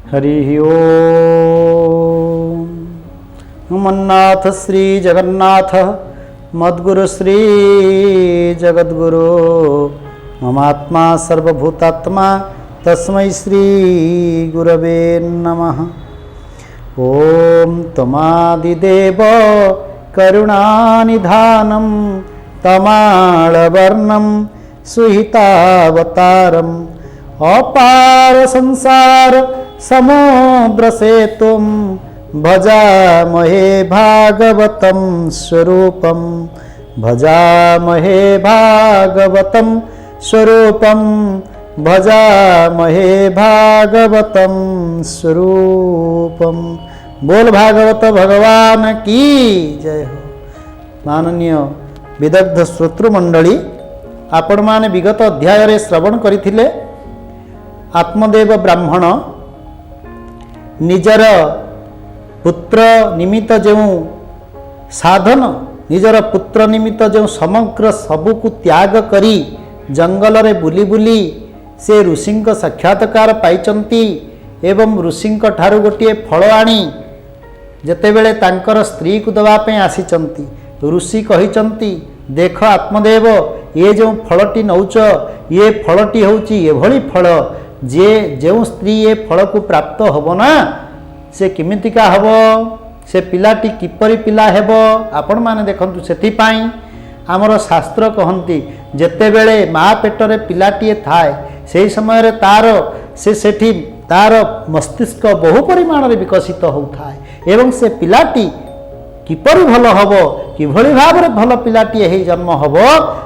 हरि ओम। मन्नाथ श्री जगन्नाथ मद्गुरु श्री जगद्गुरु ममात्मा सर्वभूतात्मा तस्मै श्री गुरवे नमः। ओम तमादिदेव करुणानिधानं तमालवर्णं सुहितावतारम् अपार संसार समुद्र सेतुं भजामहे भागवतं स्वरूपं भजामहे भागवतं स्वरूपं भजामहे भागवतं स्वरूपं। बोल भागवत भगवान की जय हो। माननीय विदग्ध श्रोतृमंडली, आपण माने विगत अध्याय रे श्रवण करिथिले आत्मदेव ब्राह्मण निजर पुत्र निमित्त जो साधन निजर पुत्र निमित्त जो समग्र सबुकु त्याग करी जंगल रे बुली बुली से ऋषिंक साक्षात्कार पाइचंती एवं ऋषिंक ठारू गोटे फल आनी जेतेबेले तांकर स्त्री को दबा पे आसीचंती ऋषि कहिचंती देख आत्मदेव ये जो फलटी नौच ये फलटी होची एभली फल जे जो स्त्री ये फल को प्राप्त होब ना से किमितिका हब से पिलाटी किपरि पिला हेब आपण माने देखंतु सेथिपाई आमर शास्त्र कहंती जेतेबेले माँ पेटरे पिलाटीए थाए से समय रे तार से सेठी तार मस्तिष्क बहु परिमाण रे विकसित होउथाए एवं से पिलाटी किपरि भल हब किभଳି भाବରେ ଭଲ ପିଲାଟିଏ ହେଇ ଜନ୍ମ ହେବ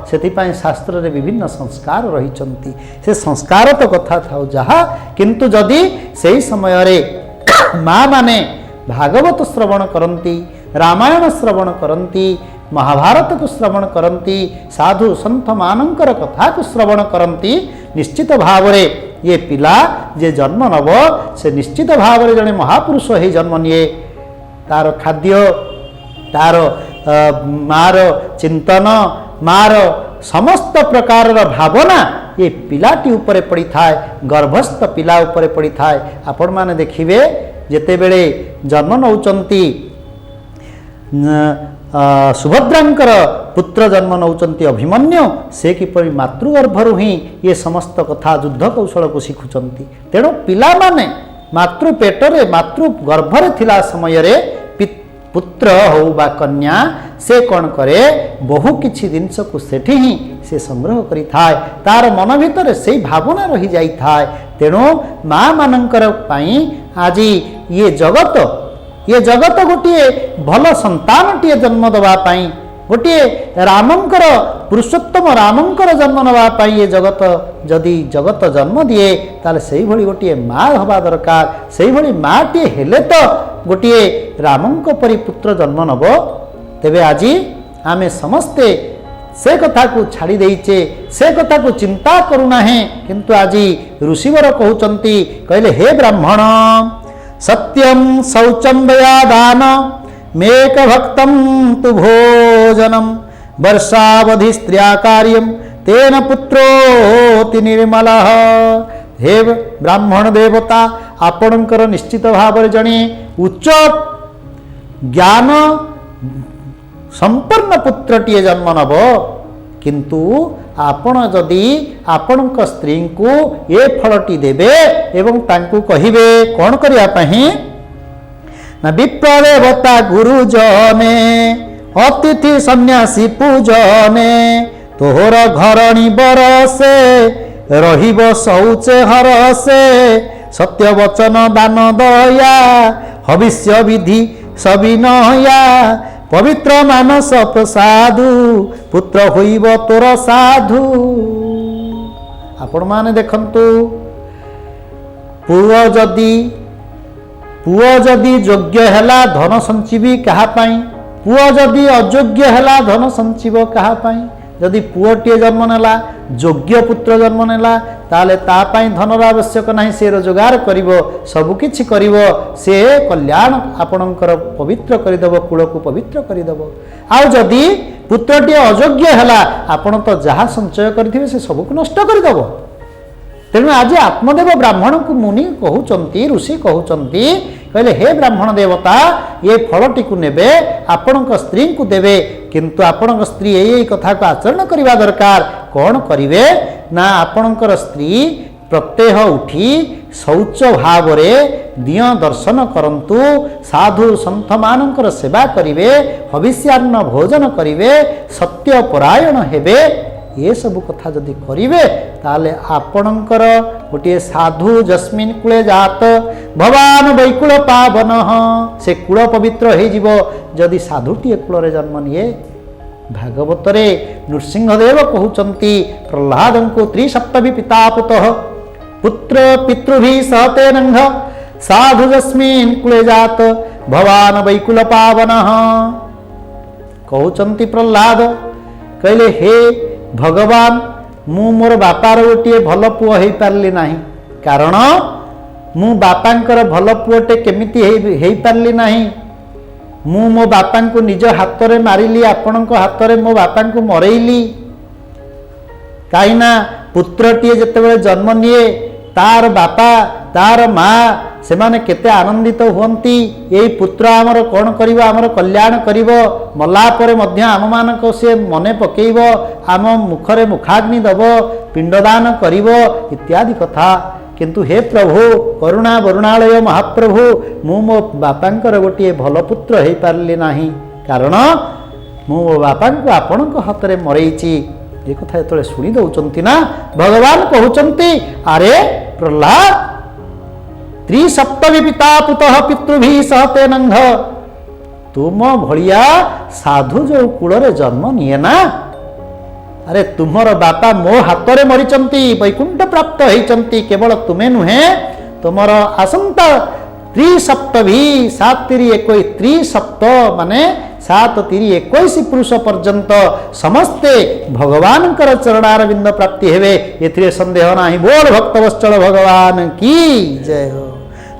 ସେଥିପାଇଁ ଶାସ୍ତ୍ରରେ ବିଭିନ୍ନ ସଂସ୍କାର ରହିଛନ୍ତି। ସେ ସଂସ୍କାର ତ କଥା ଥାଉ ଯାହା, କିନ୍ତୁ ଯଦି ସେହି ସମୟରେ ମା' ମାନେ ଭାଗବତ ଶ୍ରବଣ କରନ୍ତି, ରାମାୟଣ ଶ୍ରବଣ କରନ୍ତି, ମହାଭାରତକୁ ଶ୍ରବଣ କରନ୍ତି, ସାଧୁ ସନ୍ଥମାନଙ୍କର କଥାକୁ ଶ୍ରବଣ କରନ୍ତି, ନିଶ୍ଚିତ ଭାବରେ ଏ ପିଲା ଯେ ଜନ୍ମ ନେବ ସେ ନିଶ୍ଚିତ ଭାବରେ ଜଣେ ମହାପୁରୁଷ ହେଇ ଜନ୍ମ ନିଏ। ତାର ଖାଦ୍ୟ, तार मार चिंतन, मार समस्त प्रकार भावना ये पिलाटी उपरे पड़ी थाए, गर्भस्थ पिला उपरे पड़ी थाए। आपण माने देखिबे जेतेबेले जन्म नौचंती सुभद्रांकर पुत्र जन्म नौचंती अभिमन्यु से किपरि मातृगर्भरु ही ये समस्त कथा युद्ध कौशल को शिखुचंती। तेणु पिला माने मातृ पेटरे मातृ गर्भरे थिला समय रे पुत्र हो बा कन्या से कौन करे बहु किछि जिनस को सेठी ही से संग्रह करि थाए, तार मन भितर से भावना रही जाई थाए। तेणु माँ मानकर पाई आज ये जगत गोटे भल संतानटीए जन्म दबा पाई, गोटे रामंकर पुरुषोत्तम रामंकर जन्म नवा पाई ये जगत जदि जगत जन्म दिए ताले सही भली गोटे माँ हवा दरकार। सही भली माँटीए हेले तो गोटे रामंक परि पुत्र जन्म नब। तेबे आज आमे समस्ते से कथा को छाड़ी देइचे, से कथा को चिंता करूना है, किंतु आज ऋषिवर कहउचंती कहले हे ब्राह्मण सत्यम शौचम दयादान मेक भक्तम तु भोजनम वर्षावधि स्त्रिया कार्यम तेन पुत्रोति निर्मलः। हे ब्राह्मण देवता आपणकर निश्चित भाव जड़े उच्च ज्ञान संपन्न पुत्रटीए जन्म नब, किंतु आपण जदि आपणक स्त्री को ये फलटी देबे एवं तांकु कहिबे कौन करिया पही ना विप्रदेवता गुरुजने अतिथि सन्यासी पूजने तोहर घरणी बरसे रहिब शौचे हरसे सत्य वचन दान दया हविष्य विधि सविनया पवित्र मानस प्रसादु पुत्र होइब तोर साधु। आपण माने देखंतु पुओ जदि योग्य हैला धन संचीवी कहा पाई, पुओ जदि अयोग्य हैला धन संचीव कहा पाई। जदि पुओटीए जन्म नेला योग्य पुत्र जन्म नेला ताले ता पाई धनर आवश्यक नहीं, से रोजगार करिवो सबु किछि करिवो, से कल्याण आपणकर पवित्र करिदबो, कुल को पवित्र करिदबो। आउ जदि पुत्रटीए अयोग्य हैला आपण तो जहाँ संचय करिथिबे से सबु को नष्ट करिदबो। तेणु आज आत्मदेव ब्राह्मण को मुनि कहउचंती ऋषि कहउचंती कहले हे ब्राह्मण देवता ये फलटी को नेबे आपणक स्त्री को देवे किंतु आपणक स्त्री यही कथा को आचरण करने दरकार कौन करिवे ना आपणकर स्त्री प्रत्यह उठी शौच भाव दिय दर्शन करंतु साधु सन्थ मानकर सेवा करिवे हविष्यान्न भोजन करिवे सत्य परायण हेबे ये सब कथा जदि करिवे ताले आपणकर गोटे साधु जस्मिन कूले जात भवान वैकुल पावन से कूल पवित्र हो जीवो जदि साधुटीए कूल जन्म निए भागवत रे नृसिंहदेव कहउचंती प्रह्लाद को त्रिसप्तभी पिता पुतः पुत्र पितृभि सहते नंघ साधु जस्मिन कूले जात भवान वैकुल पावन कहउचंती प्रह्लाद कहले हे भगवान मु मोर बापार गोटे भल पुओ हो पारली नाही कारण मु बापांकर भल पुओटे केमिति हो पारली नाही मु मो बापा को निज हाथ में मारिली आपणक हाथ में मो बापा को मरेइली कहीं पुत्रटीए जितेबाला जन्म निए तार बापा तार माँ से माने केते आनंदित हुअंती यही पुत्र आमर कौन करिवो आमर कल्याण करिवो मला परे मध्य आम मानक से मने पकेइवो आम मुखरे मुखाग्नि दब पिंडदान करिवो इत्यादि कथा किंतु हे प्रभु करुणा वरुणालय महाप्रभु मु मो बापांकर गोटे भल पुत्र हो पारली नाही कारण मु मो बापा को आपणक हाथ में मरेइची ये कथा जो शुणी दौरान ना भगवान कहउचंती अरे प्रह्लाद त्रिसप्तभी पिता पुतः पितृभि सहते नंघ तुम भलिया साधु जो कूल जन्म निए ना अरे तुमर बापा मो हाथ में मरीचंती वैकुंठ प्राप्त होइचंती केवल तुम्हें नुहे तुमर आसंता त्रिसप्तभी 7 तिरी 21 त्रिसप्त माने 7 तिरी 21 पुरुष पर्यंत समस्ते भगवान चरणारविंद प्राप्ति हेवे एथिरे संदेह नाही बोल भक्तवत्सल भगवान की जय हो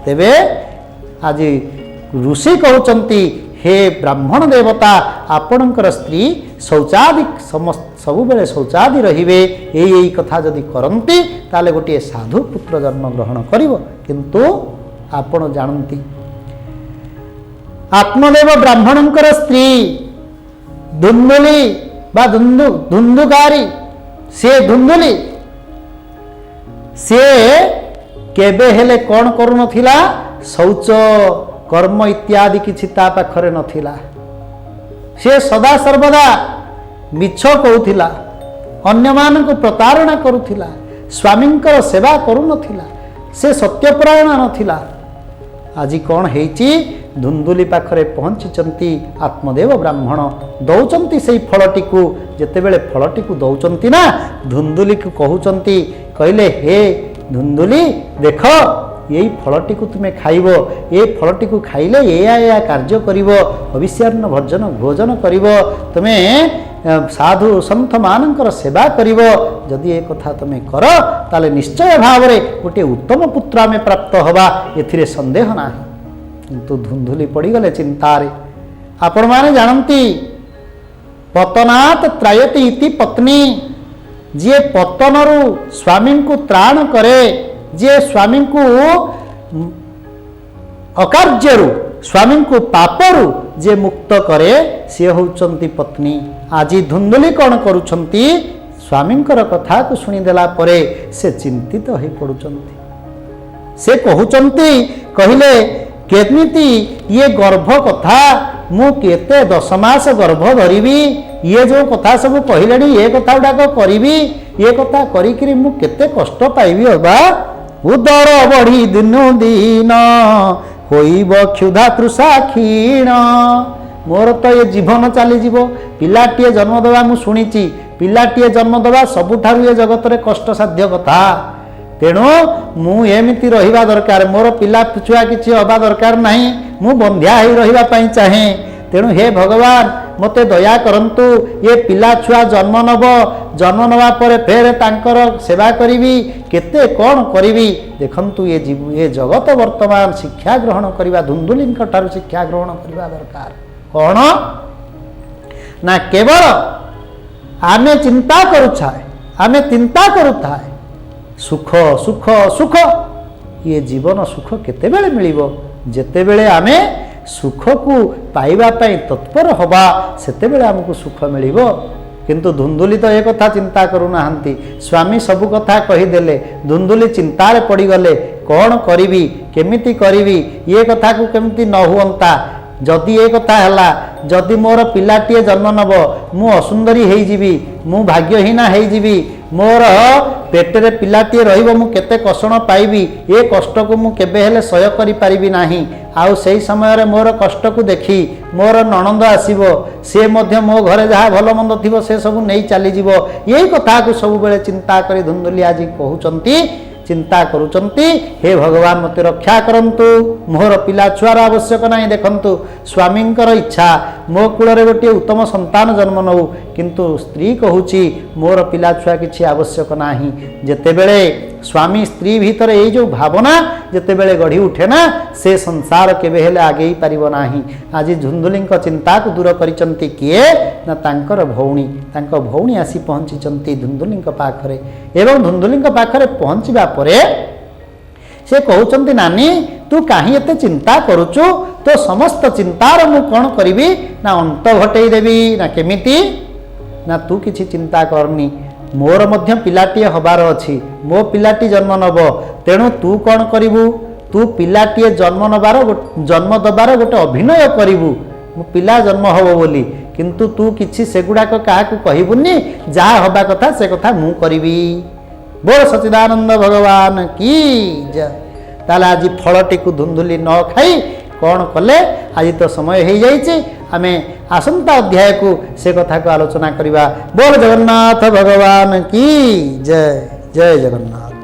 तेबे आज ऋषि कहउचंती हे ब्राह्मण देवता आपणकर स्त्री शौचादि सबु बेले शौचादि रहिबे यही कथा जदि करंती ताले गोटे साधु पुत्र जन्म ग्रहण करिवो किंतु आपण जानती आत्मदेव ब्राह्मणंकर स्त्री धुंधुली बा धुंधुकारी से धुंधुली से केबे हेले कौन करू नथिला शौच कर्म इत्यादि किछि ता पाखरे नथिला से सदा सर्वदा मिछ कहूथिला अन्य मानक प्रतारणा करुथिला स्वामींकर सेवा करू नथिला से सत्यपरायण नथिला आज कौन हेची धुंधुली पाखरे पहुंचीचंती आत्मदेव ब्राह्मण दौचंती से फलटी को जेतेबेले फलटी को दौचंती ना धुंधुली को कहउचंती कहले हे धुंधुली देख यही फलटी को तुम्हें खाइब ये फलटी को खाइले या कार्य करिवो हविष्यान्न भोजन करिवो तुम्हें साधु सन्थ मानकर सेवा करिवो जदि ये कथा तुम्हें कर ताले निश्चय भाव में गोटे उत्तम पुत्र आमे प्राप्त हवा एथिरे संदेह नाही किंतु धुंधुली पड़गले चिंतारे आपण माने जानती पतनात् त्रायति इति पत्नी जे पतनरु स्वामी को त्राण करे जे स्वामी को अकार्यरु स्वामी को पापरु जे मुक्त करे सी होउचंती पत्नी आज धुंधुली कौन करुछंती स्वामींकर कथा को शुणीदेला परे से चिंतित हो पड़ुचंती से कहउचंती कहले केमिति ये गर्भ कथा मु केते 10 मास गर्भ धरिबी ये जो कथा सब कहले ये कथा गुड़ाक करी ये कथा करी मु केते कष्ट पाइबी अबा उदर बढ़ी दिनु दिन होइब क्षुधा तृषा क्षीण मोर तो ये जीवन चली जीव पिलाटीए जन्म देवा मु शुणिची पिलाटीए जन्म देवा सबुठारु ये जगत रे कष्ट साध्य कथा तेणु मु एमिति रहिबा दरकार मोर पिला छुआ किछि हबा दरकार नाही मु बंध्या होई रहिबा पई चाहे तेणु हे भगवान मते दया करंतु ये पिला छुआ जन्म नवा पर फेर तांकर सेवा करिवि केते कौन करिवि देखंतु ये जगत वर्तमान शिक्षा ग्रहण करिबा धुंधुलींक ठारु शिक्षा ग्रहण करिबा दरकार कौन ना केवल आमे चिंता करुछाए ସୁଖ ସୁଖ ସୁଖ। ଇଏ ଜୀବନ ସୁଖ କେତେବେଳେ ମିଳିବ? ଯେତେବେଳେ ଆମେ ସୁଖକୁ ପାଇବା ପାଇଁ ତତ୍ପର ହେବା ସେତେବେଳେ ଆମକୁ ସୁଖ ମିଳିବ। କିନ୍ତୁ ଧୁନ୍ଦୁଲି ତ ଏ କଥା ଚିନ୍ତା କରୁନାହାନ୍ତି। ସ୍ୱାମୀ ସବୁ କଥା କହିଦେଲେ, ଧୁନ୍ଦୁଲି ଚିନ୍ତାରେ ପଡ଼ିଗଲେ, କ'ଣ କରିବି, କେମିତି କରିବି, ଏ କଥାକୁ କେମିତି ନ ହୁଅନ୍ତା। ଯଦି ଏ କଥା ହେଲା, ଯଦି ମୋର ପିଲାଟିଏ ଜନ୍ମ ନେବ, ମୁଁ ଅସୁନ୍ଦରୀ ହେଇଯିବି, ମୁଁ ଭାଗ୍ୟହୀନା ହେଇଯିବି, ମୋର ପେଟରେ ପିଲାଟିଏ ରହିବ, ମୁଁ କେତେ କଷଣ ପାଇବି, ଏ କଷ୍ଟକୁ ମୁଁ କେବେ ହେଲେ ସହ୍ୟ କରିପାରିବି ନାହିଁ। ଆଉ ସେହି ସମୟରେ ମୋର କଷ୍ଟକୁ ଦେଖି ମୋର ନଣନ୍ଦ ଆସିବ, ସେ ମଧ୍ୟ ମୋ ଘରେ ଯାହା ଭଲ ମନ୍ଦ ଥିବ ସେ ସବୁ ନେଇ ଚାଲିଯିବ। ଏଇ କଥାକୁ ସବୁବେଳେ ଚିନ୍ତା କରି ଧୁନ୍ଦୁଲି ଆଜି କହୁଛନ୍ତି, ଚିନ୍ତା କରୁଛନ୍ତି, ହେ ଭଗବାନ ମୋତେ ରକ୍ଷା କରନ୍ତୁ, ମୋର ପିଲା ଛୁଆର ଆବଶ୍ୟକ ନାହିଁ। ଦେଖନ୍ତୁ ସ୍ୱାମୀଙ୍କର ଇଚ୍ଛା ମୋ କୂଳରେ ଗୋଟିଏ ଉତ୍ତମ ସନ୍ତାନ ଜନ୍ମ ନେଉ, କିନ୍ତୁ ସ୍ତ୍ରୀ କହୁଛି ମୋର ପିଲା ଛୁଆ କିଛି ଆବଶ୍ୟକ ନାହିଁ। ଯେତେବେଳେ ସ୍ୱାମୀ ସ୍ତ୍ରୀ ଭିତରେ ଏଇ ଯେଉଁ ଭାବନା ଯେତେବେଳେ ଗଢ଼ି ଉଠେ ନା, ସେ ସଂସାର କେବେ ହେଲେ ଆଗେଇ ପାରିବ ନାହିଁ। ଆଜି ଧୁନ୍ଦୁଲିଙ୍କ ଚିନ୍ତାକୁ ଦୂର କରିଛନ୍ତି କିଏ? ନା ତାଙ୍କର ଭଉଣୀ। ତାଙ୍କ ଭଉଣୀ ଆସି ପହଞ୍ଚିଛନ୍ତି ଧୁନ୍ଦୁଲିଙ୍କ ପାଖରେ ଏବଂ ଧୁନ୍ଦୁଲିଙ୍କ ପାଖରେ ପହଞ୍ଚିବା ପରେ ସେ କହୁଛନ୍ତି, ନାନୀ ତୁ କାହିଁ ଏତେ ଚିନ୍ତା କରୁଛୁ? ତୋ ସମସ୍ତ ଚିନ୍ତାର ମୁଁ କ'ଣ କରିବି ନା ଅନ୍ତ ଘଟେଇ ଦେବି। ନା କେମିତି? ନା ତୁ କିଛି ଚିନ୍ତା କରନି, ମୋର ମଧ୍ୟ ପିଲାଟିଏ ହେବାର ଅଛି, ମୋ ପିଲାଟି ଜନ୍ମ ନେବ, ତେଣୁ ତୁ କ'ଣ କରିବୁ? ତୁ ପିଲାଟିଏ ଜନ୍ମ ଦେବାର ଗୋଟେ ଅଭିନୟ କରିବୁ, ମୋ ପିଲା ଜନ୍ମ ହେବ ବୋଲି, କିନ୍ତୁ ତୁ କିଛି ସେଗୁଡ଼ାକ କାହାକୁ କହିବୁନି, ଯାହା ହେବା କଥା ସେ କଥା ମୁଁ କରିବି। ବୋଲ ସଚ୍ଚିଦାନନ୍ଦ ଭଗବାନ କି ଜୟ। ତାହେଲେ ଆଜି ଫଳଟିକୁ ଧୁନ୍ଦୁଲି ନ ଖାଇ କ'ଣ କଲେ? ଆଜି ତ ସମୟ ହେଇଯାଇଛି, ଆମେ ଆସନ୍ତା ଅଧ୍ୟାୟକୁ ସେ କଥାକୁ ଆଲୋଚନା କରିବା। ବୋଲ ଜଗନ୍ନାଥ ଭଗବାନ କି ଜୟ। ଜୟ ଜଗନ୍ନାଥ।